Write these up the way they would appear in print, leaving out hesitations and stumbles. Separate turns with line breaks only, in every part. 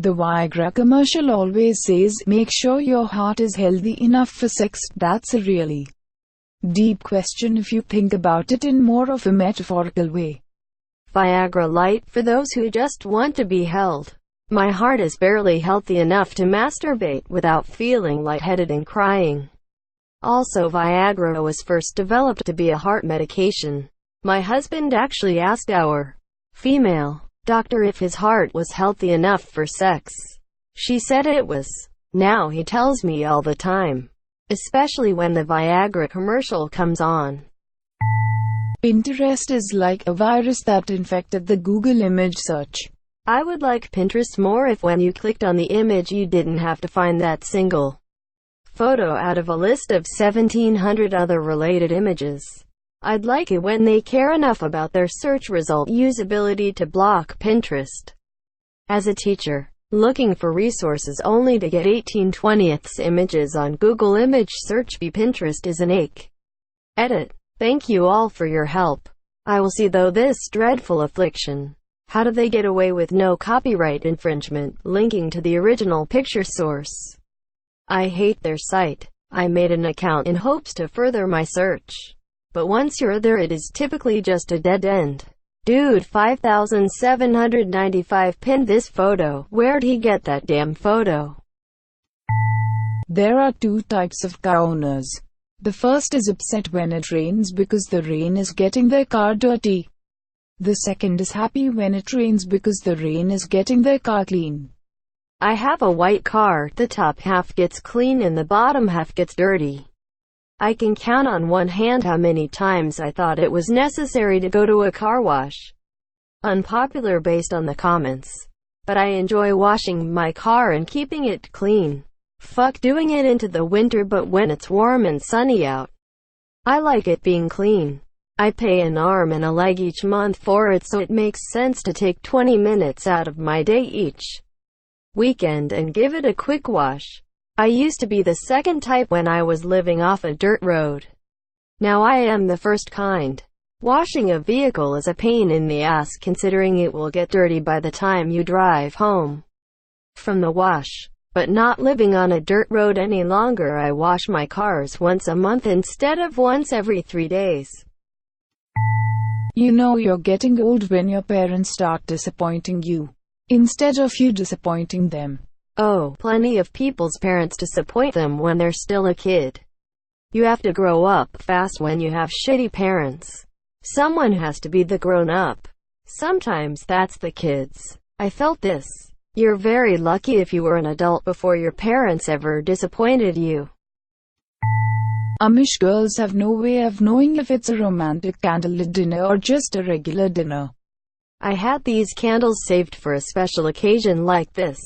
The Viagra commercial always says, make sure your heart is healthy enough for sex. That's a really deep question if you think about it in more of a metaphorical way.
Viagra Light, for those who just want to be held. My heart is barely healthy enough to masturbate without feeling lightheaded and crying. Also, Viagra was first developed to be a heart medication. My husband actually asked our female doctor if his heart was healthy enough for sex. She said it was. Now he tells me all the time, especially when the Viagra commercial comes on.
Pinterest is like a virus that infected the Google image search.
I would like Pinterest more if when you clicked on the image you didn't have to find that single photo out of a list of 1,700 other related images. I'd like it when they care enough about their search result usability to block Pinterest. As a teacher, looking for resources only to get 18/20 images on Google image search via Pinterest is an ache. Edit. Thank you all for your help. I will see though this dreadful affliction. How do they get away with no copyright infringement, linking to the original picture source? I hate their site. I made an account in hopes to further my search. But once you're there it is typically just a dead end. Dude 5795 pinned this photo. Where'd he get that damn photo?
There are two types of car owners. The first is upset when it rains because the rain is getting their car dirty. The second is happy when it rains because the rain is getting their car clean.
I have a white car. The top half gets clean and the bottom half gets dirty. I can count on one hand how many times I thought it was necessary to go to a car wash. Unpopular based on the comments. But I enjoy washing my car and keeping it clean. Fuck doing it into the winter, but when it's warm and sunny out, I like it being clean. I pay an arm and a leg each month for it, so it makes sense to take 20 minutes out of my day each weekend and give it a quick wash. I used to be the second type when I was living off a dirt road. Now I am the first kind. Washing a vehicle is a pain in the ass considering it will get dirty by the time you drive home from the wash. But not living on a dirt road any longer, I wash my cars once a month instead of once every 3 days.
You know you're getting old when your parents start disappointing you, instead of you disappointing them.
Oh, plenty of people's parents disappoint them when they're still a kid. You have to grow up fast when you have shitty parents. Someone has to be the grown-up. Sometimes that's the kids. I felt this. You're very lucky if you were an adult before your parents ever disappointed you.
Amish girls have no way of knowing if it's a romantic candlelit dinner or just a regular dinner.
I had these candles saved for a special occasion like this.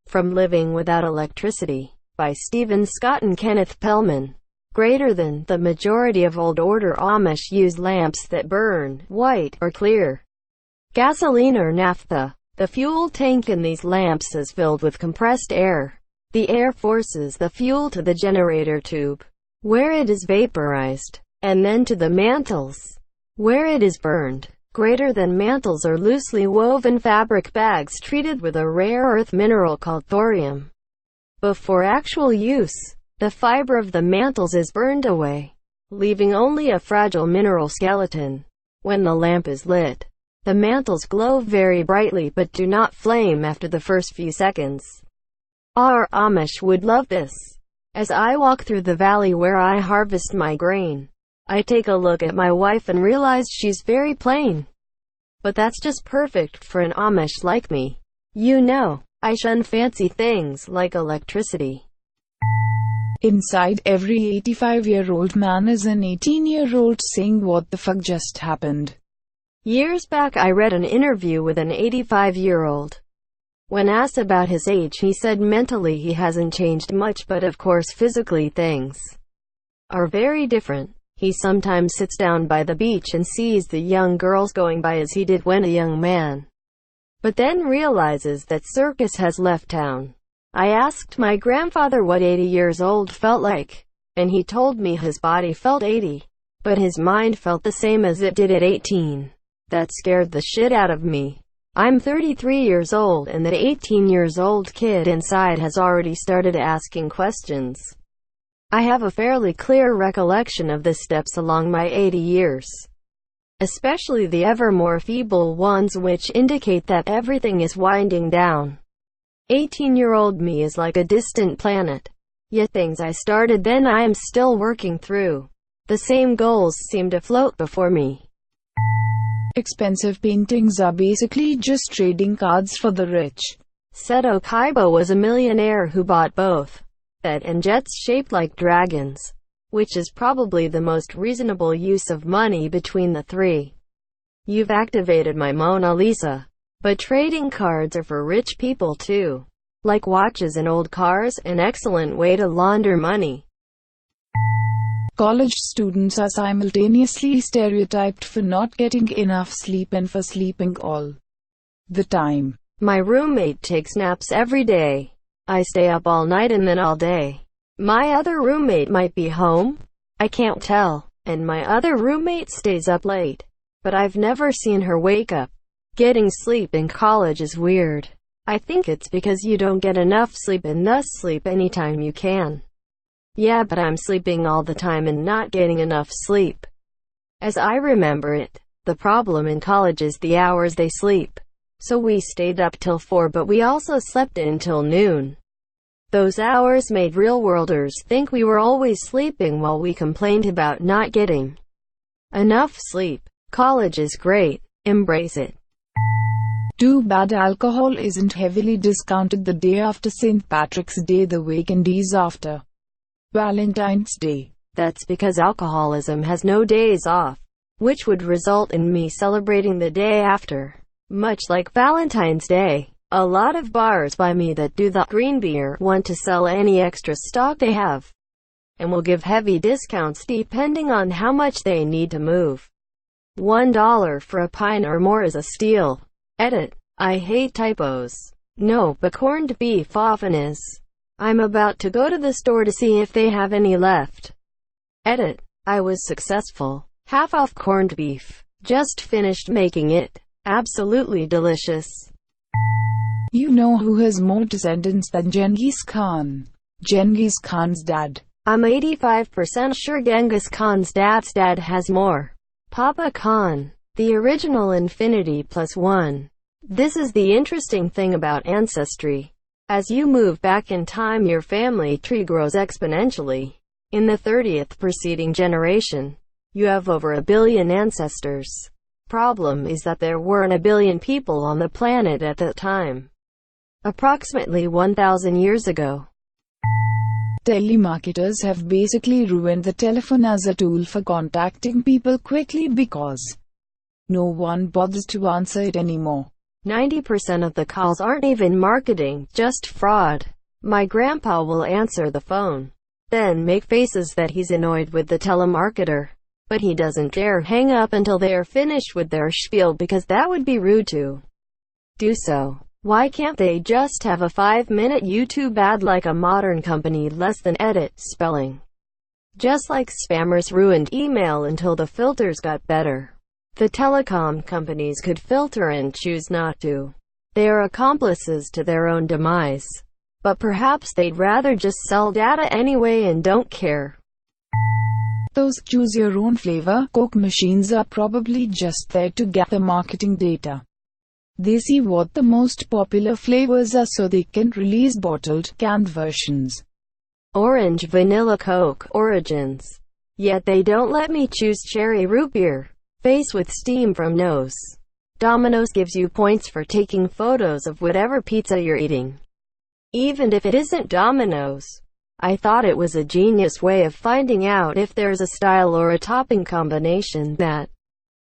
From Living Without Electricity, by Stephen Scott and Kenneth Pellman. Greater than the majority of old order Amish use lamps that burn white or clear gasoline or naphtha. The fuel tank in these lamps is filled with compressed air. The air forces the fuel to the generator tube, where it is vaporized, and then to the mantles, where it is burned. Greater than mantles are loosely woven fabric bags treated with a rare earth mineral called thorium. Before actual use, the fiber of the mantles is burned away, leaving only a fragile mineral skeleton. When the lamp is lit, the mantles glow very brightly but do not flame after the first few seconds. Our Amish would love this. As I walk through the valley where I harvest my grain, I take a look at my wife and realize she's very plain. But that's just perfect for an Amish like me. You know, I shun fancy things like electricity.
Inside every 85-year-old man is an 18-year-old saying what the fuck just happened.
Years back I read an interview with an 85-year-old. When asked about his age he said mentally he hasn't changed much, but of course physically things are very different. He sometimes sits down by the beach and sees the young girls going by as he did when a young man, but then realizes that circus has left town. I asked my grandfather what 80 years old felt like, and he told me his body felt 80, but his mind felt the same as it did at 18. That scared the shit out of me. I'm 33 years old and that 18 years old kid inside has already started asking questions. I have a fairly clear recollection of the steps along my 80 years, especially the ever more feeble ones which indicate that everything is winding down. 18-year-old me is like a distant planet, yet things I started then I am still working through. The same goals seem to float before me.
Expensive paintings are basically just trading cards for the rich.
Seto Kaiba was a millionaire who bought both that and jets shaped like dragons, which is probably the most reasonable use of money between the three. You've activated my Mona Lisa. But trading cards are for rich people too. Like watches and old cars, an excellent way to launder money.
College students are simultaneously stereotyped for not getting enough sleep and for sleeping all the time.
My roommate takes naps every day. I stay up all night and then all day. My other roommate might be home. I can't tell. And my other roommate stays up late. But I've never seen her wake up. Getting sleep in college is weird. I think it's because you don't get enough sleep and thus sleep anytime you can. Yeah, but I'm sleeping all the time and not getting enough sleep. As I remember it, the problem in college is the hours they sleep. So we stayed up till 4 but we also slept until noon. Those hours made real-worlders think we were always sleeping while we complained about not getting enough sleep. College is great. Embrace it.
Too bad alcohol isn't heavily discounted the day after St. Patrick's Day, the weekend is after Valentine's Day.
That's because alcoholism has no days off, which would result in me celebrating the day after. Much like Valentine's Day, a lot of bars by me that do the green beer want to sell any extra stock they have, and will give heavy discounts depending on how much they need to move. $1 for a pint or more is a steal. Edit. I hate typos. No, but corned beef often is. I'm about to go to the store to see if they have any left. Edit. I was successful. Half off corned beef. Just finished making it. Absolutely delicious.
You know who has more descendants than Genghis Khan? Genghis Khan's dad.
I'm 85% sure Genghis Khan's dad's dad has more. Papa Khan. The original infinity plus 1. This is the interesting thing about Ancestry. As you move back in time, your family tree grows exponentially. In the 30th preceding generation, you have over 1 billion ancestors. Problem is that there weren't 1 billion people on the planet at that time. Approximately 1,000 years ago.
Telemarketers have basically ruined the telephone as a tool for contacting people quickly because no one bothers to answer it anymore.
90% of the calls aren't even marketing, just fraud. My grandpa will answer the phone, then make faces that he's annoyed with the telemarketer. But he doesn't dare hang up until they are finished with their spiel because that would be rude to do so. Why can't they just have a 5-minute YouTube ad like a modern company? Less than edit spelling. Just like spammers ruined email until the filters got better. The telecom companies could filter and choose not to. They are accomplices to their own demise. But perhaps they'd rather just sell data anyway and don't care.
Those choose your own flavor Coke machines are probably just there to gather marketing data. They see what the most popular flavors are so they can release bottled, canned versions.
Orange vanilla Coke origins. Yet they don't let me choose cherry root beer. Face with steam from nose. Domino's gives you points for taking photos of whatever pizza you're eating, even if it isn't Domino's. I thought it was a genius way of finding out if there's a style or a topping combination that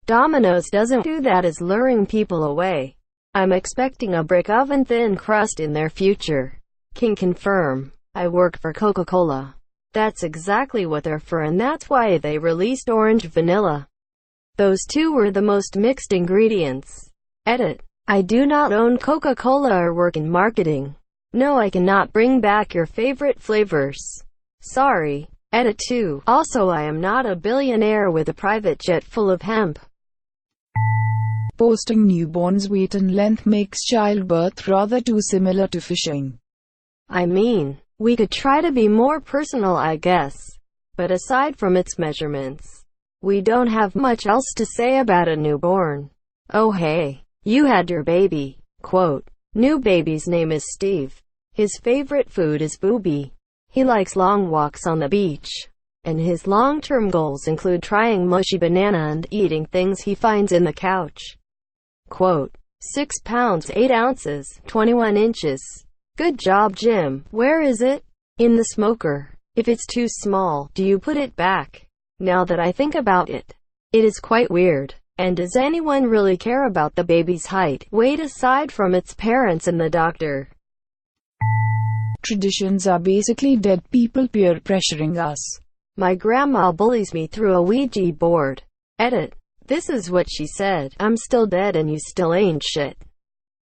Domino's doesn't do. That is luring people away. I'm expecting a brick oven thin crust in their future. Can confirm. I work for Coca-Cola. That's exactly what they're for, and that's why they released orange vanilla. Those two were the most mixed ingredients. Edit. I do not own Coca-Cola or work in marketing. No, I cannot bring back your favorite flavors. Sorry. Edit 2. Also, I am not a billionaire with a private jet full of hemp.
Posting newborn's weight and length makes childbirth rather too similar to fishing.
I mean, we could try to be more personal, I guess. But aside from its measurements, we don't have much else to say about a newborn. Oh hey, you had your baby. Quote, new baby's name is Steve. His favorite food is booby. He likes long walks on the beach. And his long-term goals include trying mushy banana and eating things he finds in the couch. Quote, 6 pounds 8 ounces, 21 inches. Good job, Jim. Where is it? In the smoker. If it's too small, do you put it back? Now that I think about it, it is quite weird. And does anyone really care about the baby's height, weight aside from its parents and the doctor?
Traditions are basically dead people peer pressuring us.
My grandma bullies me through a Ouija board. Edit. This is what she said. I'm still dead and you still ain't shit.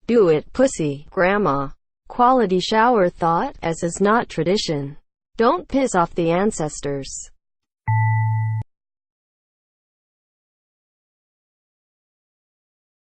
Do it, pussy, grandma. Quality shower thought, as is not tradition. Don't piss off the ancestors.